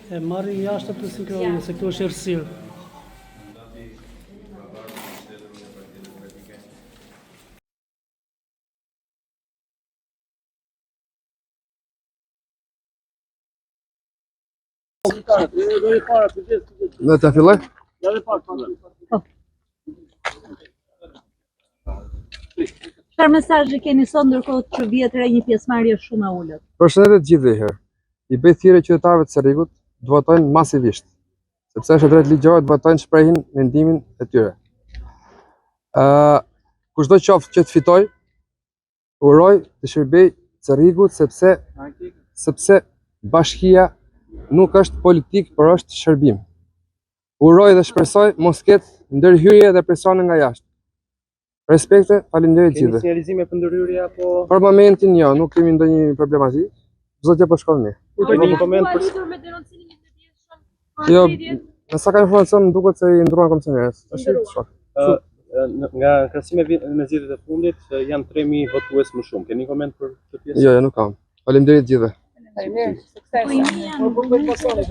E marri jashtë të sinkronë, se këtu është errësirë. Dhe të filloj? Çfarë mesazhi keni sot ndërkohë që vihet re një pjesëmarrje shumë e ulët? Përshëndetje të gjithëve herë. I bëj thirrje qytetarëve të Cerrikut të votojnë masivisht, sepse është drejt ligjore të votojnë shprehin mendimin e tyre. Kushdo qoftë që të fitoj, uroj të shërbej Cerrikut sepse bashkia nuk është politik, por është shërbim. Uroj dhe shpresoj mos ketë ndërhyrje dhe presione nga jashtë. Respekte, faleminderit gjithëve. Keni sinjalizime për ndërhyrje apo? Për momentin jo, nuk kemi ndonjë problematik. Çdo gjë po shkon mirë. Një koment për me denoncimin e mëdhshëm? Jo, në sa ka informacion më duket se i ndruan komisionerët. Tash shok. Nga krahasimi me zgjedhjet e fundit janë 3000 votues më shumë. Keni koment për këtë pjesë? Jo, nuk kam. Faleminderit gjithëve. Faleminderit. Sukses.